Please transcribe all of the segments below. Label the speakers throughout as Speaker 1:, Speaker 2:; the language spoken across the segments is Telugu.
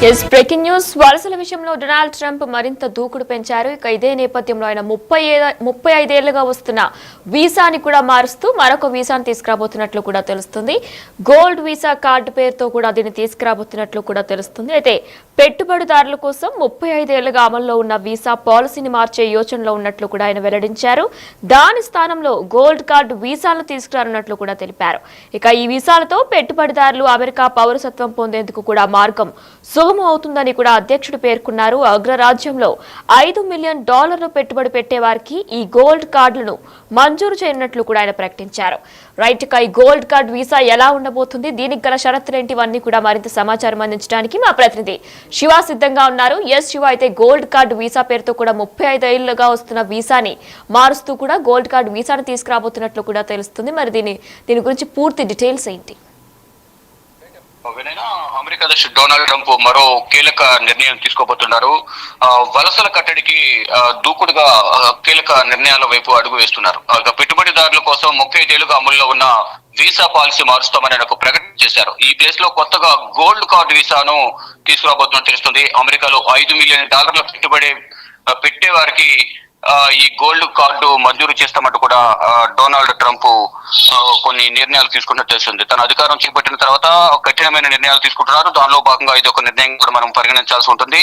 Speaker 1: ఎస్ బ్రేకింగ్ న్యూస్ వలసల విషయంలో డొనాల్డ్ ట్రంప్ మరింత దూకుడు పెంచారు. ఇక ఇదే నేపథ్యంలో ఆయన 35 ఏళ్లుగా వస్తున్న వీసాని కూడా మారుస్తూ మరొక వీసాను తీసుకురాబోతున్నట్లు కూడా తెలుస్తుంది. గోల్డ్ వీసా కార్డు పేరుతో కూడా దీన్ని తీసుకురాబోతున్నట్లు కూడా తెలుస్తుంది. అయితే పెట్టుబడిదారుల కోసం 35 ఏళ్లుగా అమల్లో ఉన్న వీసా పాలసీని మార్చే యోచనలో ఉన్నట్లు కూడా ఆయన వెల్లడించారు. దాని స్థానంలో గోల్డ్ కార్డు వీసాలను తీసుకురానున్నట్లు కూడా తెలిపారు. ఇక ఈ వీసాలతో పెట్టుబడిదారులు అమెరికా పౌరసత్వం పొందేందుకు కూడా మార్గం సుగమం అవుతుందని కూడా అధ్యక్షుడు పేర్కొన్నారు. అగ్రరాజ్యంలో $5 మిలియన్ పెట్టుబడి పెట్టే వారికి ఈ గోల్డ్ కార్డులను మంజూరు చేయనున్నట్లు కూడా ఆయన ప్రకటించారు. రైట్, ఇక ఈ గోల్డ్ కార్డ్ వీసా ఎలా ఉండబోతుంది, దీనికి గల షరతులేంటి, ఇవన్నీ కూడా మరింత సమాచారం అందించడానికి మా ప్రతినిధి శివ సిద్ధంగా ఉన్నారు. ఎస్ శివ, అయితే గోల్డ్ కార్డ్ వీసా పేరుతో కూడా 35 ఏళ్లుగా వస్తున్న వీసాని మారుస్తూ కూడా గోల్డ్ కార్డ్ వీసాను తీసుకురాబోతున్నట్లు కూడా తెలుస్తుంది. మరి దీని గురించి పూర్తి డీటెయిల్స్ ఏంటి?
Speaker 2: అమెరికా అధ్యక్షుడు డొనాల్డ్ ట్రంప్ మరో కీలక నిర్ణయం తీసుకోబోతున్నారు. వలసల కట్టడికి దూకుడుగా కీలక నిర్ణయాల వైపు అడుగు వేస్తున్నారు. పెట్టుబడిదారుల కోసం 35 ఏళ్లుగా అమల్లో ఉన్న వీసా పాలసీ మారుస్తామని ఒక ప్రకటన చేశారు. ఈ ప్లేస్ లో కొత్తగా గోల్డ్ కార్డు వీసాను తీసుకురాబోతున్నట్టు తెలుస్తుంది. అమెరికాలో $5 మిలియన్ పెట్టుబడి పెట్టే వారికి ఈ గోల్డ్ కార్డు మంజూరు చేస్తామంటూ కూడా డొనాల్డ్ ట్రంప్ కొన్ని నిర్ణయాలు తీసుకున్నట్టు తెలుస్తుంది. తన అధికారం చేపట్టిన తర్వాత కఠినమైన నిర్ణయాలు తీసుకుంటున్నారు. దానిలో భాగంగా ఇది ఒక నిర్ణయం కూడా మనం పరిగణించాల్సి ఉంటుంది.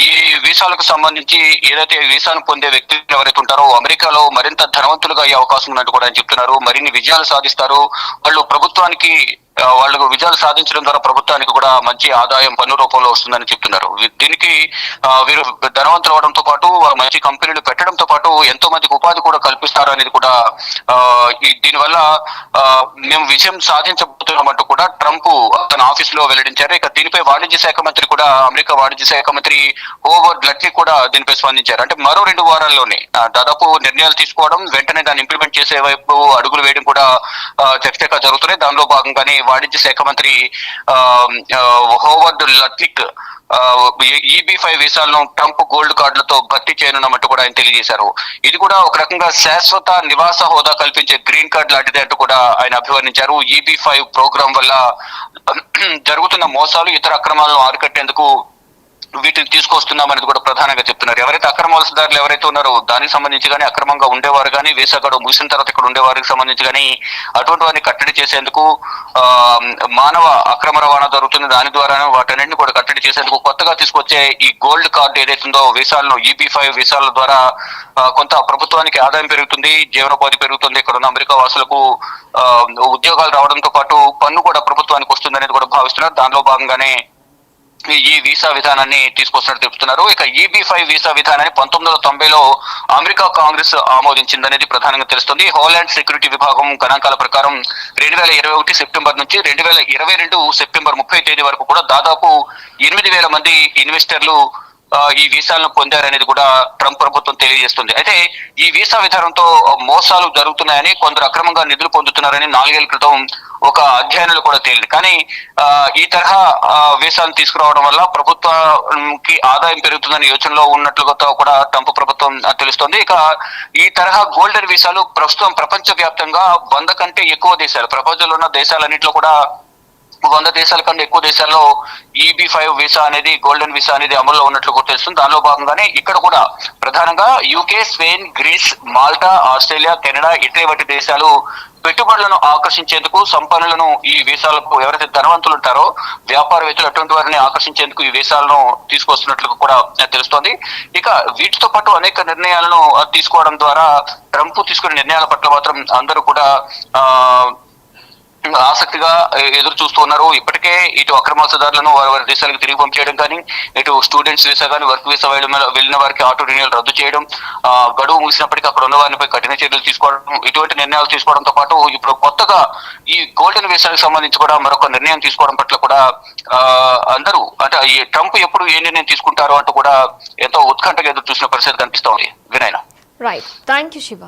Speaker 2: ఈ వీసాలకు సంబంధించి ఏదైతే వీసాను పొందే వ్యక్తులు ఎవరైతే ఉంటారో అమెరికాలో మరింత ధనవంతులుగా అయ్యే అవకాశం ఉన్నట్టు కూడా ఆయన చెప్తున్నారు. మరిన్ని విజయాలు సాధిస్తారు. వాళ్ళు విజయాలు సాధించడం ద్వారా ప్రభుత్వానికి కూడా మంచి ఆదాయం పన్ను రూపంలో వస్తుందని చెప్తున్నారు. దీనికి వీరు ధనవంతులు అవడంతో పాటు మంచి కంపెనీలు పెట్టడంతో పాటు ఎంతో మందికి ఉపాధి కూడా కల్పిస్తారు అనేది కూడా దీనివల్ల మేము విజయం సాధించబోతున్నామంటూ కూడా ట్రంప్ తన ఆఫీస్ లో వెల్లడించారు. ఇక దీనిపై వాణిజ్య శాఖ మంత్రి కూడా అమెరికా వాణిజ్య శాఖ మంత్రి హోవర్డ్ లట్లీ కూడా దీనిపై స్పందించారు. అంటే మరో 2 వారాల్లోనే దాదాపు నిర్ణయాలు తీసుకోవడం, వెంటనే దాన్ని ఇంప్లిమెంట్ చేసే వైపు అడుగులు వేయడం కూడా చకచకా జరుగుతున్నాయి. దానిలో భాగంగానే వాణిజ్య శాఖ మంత్రి హోవర్డ్ లట్లిక్ EB-5 వీసాలను ట్రంప్ గోల్డ్ కార్డులతో భర్తీ చేయనున్నట్టు కూడా ఆయన తెలియజేశారు. ఇది కూడా ఒక రకంగా శాశ్వత నివాస హోదా కల్పించే గ్రీన్ కార్డ్ లాంటిదే అంటూ కూడా ఆయన అభివర్ణించారు. EB-5 ప్రోగ్రాం వల్ల జరుగుతున్న మోసాలు, ఇతర అక్రమాలను అరికట్టేందుకు వీటిని తీసుకొస్తున్నామనేది కూడా ప్రధానంగా చెప్తున్నారు. ఎవరైతే అక్రమ వలసదారులు ఎవరైతే ఉన్నారో దానికి సంబంధించి కానీ, అక్రమంగా ఉండేవారు కానీ, వీసా గడువు ముగిసిన తర్వాత ఇక్కడ ఉండే వారికి సంబంధించి కానీ అటువంటి వారిని కట్టడి చేసేందుకు మానవ అక్రమ రవాణా జరుగుతుంది. దాని ద్వారా వాటన్నింటిని కూడా కట్టడి చేసేందుకు కొత్తగా తీసుకొచ్చే ఈ గోల్డ్ కార్డు ఏదైతుందో వీసాలను, EB-5 వీసాల ద్వారా కొంత ప్రభుత్వానికి ఆదాయం పెరుగుతుంది, జీవనోపాధి పెరుగుతుంది. ఇక్కడ ఉన్న అమెరికా వాసులకు ఉద్యోగాలు రావడంతో పాటు పన్ను కూడా ప్రభుత్వానికి వస్తుంది అనేది కూడా భావిస్తున్నారు. దానిలో భాగంగానే ఈ వీసా విధానాన్ని తీసుకొస్తున్నట్టు చెప్తున్నారు. ఇక EB-5 వీసా విధానాన్ని 1990లో అమెరికా కాంగ్రెస్ ఆమోదించిందనేది ప్రధానంగా తెలుస్తుంది. హోలాండ్ సెక్యూరిటీ విభాగం గణాంకాల ప్రకారం 2021 సెప్టెంబర్ నుంచి 2022 సెప్టెంబర్ 30 తేదీ వరకు కూడా దాదాపు 8,000 మంది ఇన్వెస్టర్లు ఈ వీసాలను పొందారనేది కూడా ట్రంప్ ప్రభుత్వం తెలియజేస్తుంది. అయితే ఈ వీసా విధానంతో మోసాలు జరుగుతున్నాయని, కొందరు అక్రమంగా నిధులు పొందుతున్నారని 4 ఏళ్ల క్రితం ఒక అధ్యయనంలో కూడా తేలింది. కానీ ఈ తరహా వీసాలను తీసుకురావడం వల్ల ప్రభుత్వానికి ఆదాయం పెరుగుతుందని యోచనలో ఉన్నట్లుగా కూడా ట్రంప్ ప్రభుత్వం తెలుస్తోంది. ఇక ఈ తరహా గోల్డెన్ వీసాలు ప్రస్తుతం ప్రపంచ వ్యాప్తంగా 100 కంటే ఎక్కువ దేశాలు, ప్రపంచంలో ఉన్న దేశాలన్నింటిలో కూడా 100 దేశాల కన్నా ఎక్కువ దేశాల్లో EB-5 వీసా అనేది, గోల్డెన్ వీసా అనేది అమల్లో ఉన్నట్లు తెలుస్తుంది. దానిలో భాగంగానే ఇక్కడ కూడా ప్రధానంగా UK, Spain, Greece, Malta, Australia, Canada, Italy వంటి దేశాలు పెట్టుబడులను ఆకర్షించేందుకు, సంపన్నులను ఈ వీసాలకు, ఎవరైతే ధనవంతులు ఉంటారో వ్యాపారవేత్తలు అటువంటి వారిని ఆకర్షించేందుకు ఈ వీసాలను తీసుకొస్తున్నట్లు కూడా తెలుస్తోంది. ఇక వీటితో పాటు అనేక నిర్ణయాలను తీసుకోవడం ద్వారా ట్రంప్ తీసుకునే నిర్ణయాల పట్ల మాత్రం అందరూ కూడా ఆసక్తిగా ఎదురు చూస్తూ ఉన్నారు. ఇప్పటికే ఇటు అక్రమ వలసదారులను వారి దేశాలకు తిరిగి పంపించడం కానీ, ఇటు స్టూడెంట్స్ వీసా కానీ, వర్క్ వీసా వెళ్ళిన వారికి ఆటో రిన్యూవల్ రద్దు చేయడం, గడువు ముగిసినప్పటికీ అక్కడ ఉన్న వారిపై కఠిన చర్యలు తీసుకోవడం, ఇటువంటి నిర్ణయాలు తీసుకోవడంతో పాటు ఇప్పుడు కొత్తగా ఈ గోల్డెన్ వీసాలకు సంబంధించి కూడా మరొక నిర్ణయం తీసుకోవడం పట్ల కూడా అందరూ, అంటే ఈ ట్రంప్ ఎప్పుడు ఏ నిర్ణయం తీసుకుంటారో అంటూ కూడా ఎంతో ఉత్కంఠగా ఎదురు చూసిన పరిస్థితి కనిపిస్తోంది. వినయన.
Speaker 1: Right, thank you Shiva.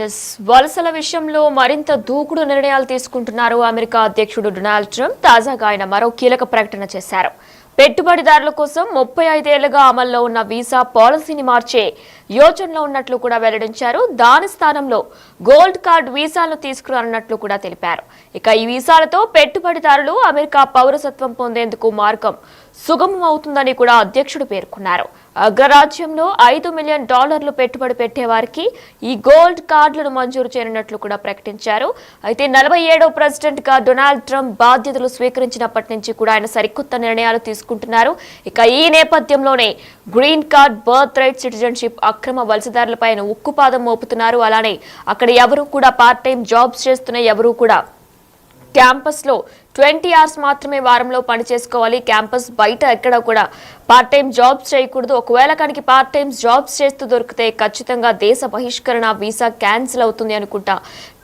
Speaker 1: Yes, వలసల విషయంలో మరింత దూకుడు నిర్ణయాలు తీసుకుంటున్నారు అమెరికా అధ్యక్షుడు డొనాల్డ్ ట్రంప్. తాజాగా ఆయన మరో కీలక ప్రకటన చేశారు. పెట్టుబడిదారుల కోసం 35 ఏళ్లుగా అమల్లో ఉన్న వీసా పాలసీని మార్చే యోచనలో ఉన్నట్లు కూడా వెల్లడించారు. దాని స్థానంలో గోల్డ్ కార్డ్ వీసాలను తీసుకురానున్నట్లు కూడా తెలిపారు. ఇక ఈ వీసాలతో పెట్టుబడిదారులు అమెరికా పౌరసత్వం పొందేందుకు మార్గం సుగమం అవుతుందని కూడా అధ్యక్షుడు పేర్కొన్నారు. అగ్రరాజ్యంలో $5 మిలియన్ పెట్టుబడి పెట్టే వారికి ఈ గోల్డ్ కార్డులను మంజూరు చేయనున్నట్లు కూడా ప్రకటించారు. అయితే 47వ ప్రెసిడెంట్ గా డొనాల్డ్ ట్రంప్ బాధ్యతలు స్వీకరించినప్పటి నుంచి కూడా ఆయన సరికొత్త నిర్ణయాలు తీసుకుంటున్నారు. ఇక ఈ నేపథ్యంలోనే green card, birth right, citizenship అక్రమ వలసదారులపై ఉక్కుపాదం మోపుతున్నారు. అలానే అక్కడ ఎవరు కూడా పార్ట్ టైం జాబ్స్ చేస్తున్న ఎవరు కూడా క్యాంపస్ లో 20 అవర్స్ మాత్రమే వారంలో పని చేసుకోవాలి. క్యాంపస్ బయట ఎక్కడ కూడా పార్ట్ టైం జాబ్స్ చేయకూడదు. ఒకవేళ కనుక పార్ట్ టైం జాబ్స్ చేస్తూ దొరికితే ఖచ్చితంగా దేశ బహిష్కరణ, వీసా క్యాన్సిల్ అవుతుంది అనుకుంటా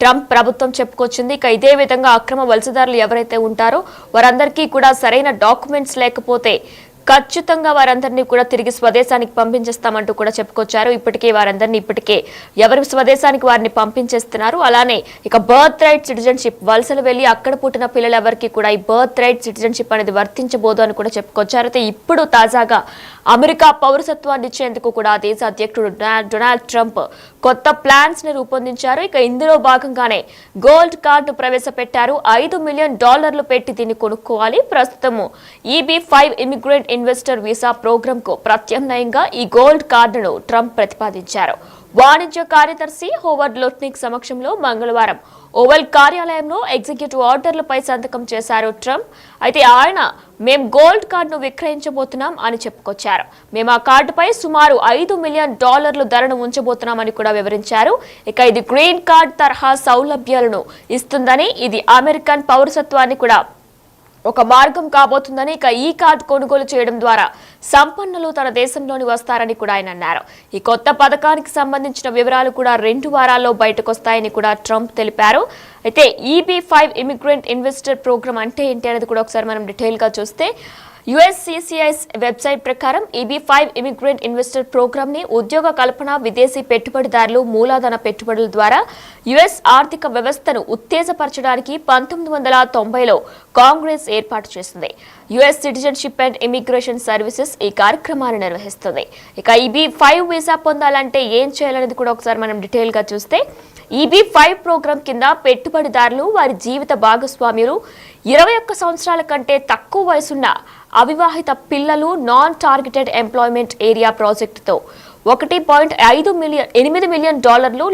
Speaker 1: ట్రంప్ ప్రభుత్వం చెప్పుకొచ్చింది. ఇక ఇదే విధంగా అక్రమ వలసదారులు ఎవరైతే ఉంటారో వారందరికీ కూడా సరైన డాక్యుమెంట్స్ లేకపోతే ఖచ్చితంగా వారందరినీ కూడా తిరిగి స్వదేశానికి పంపించేస్తామంటూ కూడా చెప్పుకొచ్చారు. ఇప్పటికే ఎవరి స్వదేశానికి వారిని పంపించేస్తున్నారు. అలానే ఇక బర్త్ రైట్, సిటిజన్షిప్ వలసలు వెళ్లి అక్కడ పుట్టిన పిల్లలెవరికి కూడా ఈ బర్త్ రైట్, సిటిజన్షిప్ అనేది వర్తించబోదు అని కూడా చెప్పుకొచ్చారు. అయితే ఇప్పుడు తాజాగా అమెరికా పౌరసత్వాన్ని ఇచ్చేందుకు కూడా దేశ అధ్యక్షుడు డొనాల్డ్ ట్రంప్ కొత్త ప్లాన్స్ ని రూపొందించారు. ఇక ఇందులో భాగంగానే గోల్డ్ కార్డు ప్రవేశపెట్టారు. $5 మిలియన్ పెట్టి దీన్ని కొనుక్కోవాలి. ప్రస్తుతము EB-5 immigrant investor visa programme కు ప్రత్యామ్నాయంగా ఈ గోల్డ్ కార్డును ట్రంప్ ప్రతిపాదించారు. వాణిజ్య కార్యదర్శి హోవర్డ్ లోట్నిక్ సమక్షంలో మంగళవారం ఓవల్ కార్యాలయంలో ఎగ్జిక్యూటివ్ ఆర్డర్లపై సంతకం చేశారు ట్రంప్. అయితే ఆయన మేం గోల్డ్ కార్డును విక్రయించబోతున్నాం అని చెప్పుకొచ్చారు. మేము ఆ కార్డుపై సుమారు $5 మిలియన్ ధరను ఉంచబోతున్నామని కూడా వివరించారు. ఇక ఇది గ్రీన్ కార్డ్ తరహా సౌలభ్యాలను ఇస్తుందని, ఇది అమెరికన్ పౌరసత్వాన్ని కూడా ఒక మార్గం కాబోతుందని, ఇక ఈ కార్డు కొనుగోలు చేయడం ద్వారా సంపన్నులు తన దేశంలోని వస్తారని కూడా ఆయన అన్నారు. ఈ కొత్త పథకానికి సంబంధించిన వివరాలు కూడా 2 వారాల్లో బయటకొస్తాయని కూడా ట్రంప్ తెలిపారు. అయితే EB-5 ఇమిగ్రెంట్ ఇన్వెస్టర్ ప్రోగ్రామ్ అంటే ఏంటి అనేది కూడా ఒకసారి మనం డీటెయిల్ గా చూస్తే, USCIS వెబ్సైట్ ప్రకారం EB-5 ఇమిగ్రెంట్ ఇన్వెస్టర్ ప్రోగ్రామ్ ని ఉద్యోగ కల్పన, విదేశీ పెట్టుబడిదారులు, మూలధన పెట్టుబడుల ద్వారా US ఆర్థిక వ్యవస్థను ఉత్తేజపరచడానికి 1990లో కాంగ్రెస్ ఏర్పాటు చేసింది. US citizenship and immigration services ఈ కార్యక్రమాన్ని నిర్వహిస్తుంది. ఇక EB-5 వీసా పొందాలంటే ఏం చేయాలనేది కూడా ఒకసారి మనం డీటెయిల్ గా చూస్తే, EB-5 ప్రోగ్రాం కింద పెట్టుబడిదారులు, వారి జీవిత భాగస్వామ్యులు, 21 సంవత్సరాల కంటే తక్కువ వయసున్న అవివాహిత పిల్లలు, నాన్ టార్గెటెడ్ ఎంప్లాయ్మెంట్ ఏరియా ప్రాజెక్టుతో $1.8 మిలియన్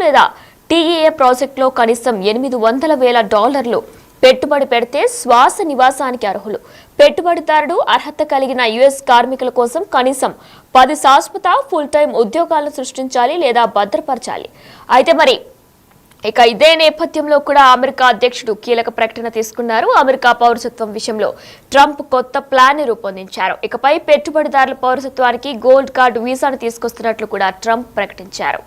Speaker 1: లేదా TEA ప్రాజెక్టులో కనీసం $800,000 పెట్టుబడి పెడితే శ్వాస నివాసానికి అర్హులు. పెట్టుబడిదారుడు అర్హత కలిగిన US కార్మికుల కోసం కనీసం 10 శాశ్వత ఫుల్ టైం ఉద్యోగాలను సృష్టించాలి లేదా భద్రపరచాలి. అయితే మరి ఇక ఇదే నేపథ్యంలో కూడా అమెరికా అధ్యక్షుడు కీలక ప్రకటన తీసుకున్నారు. అమెరికా పౌరసత్వం విషయంలో ట్రంప్ కొత్త ప్లాన్ ని రూపొందించారు. ఇకపై పెట్టుబడిదారుల పౌరసత్వానికి గోల్డ్ కార్డు వీసాను తీసుకొస్తున్నట్లు కూడా ట్రంప్ ప్రకటించారు.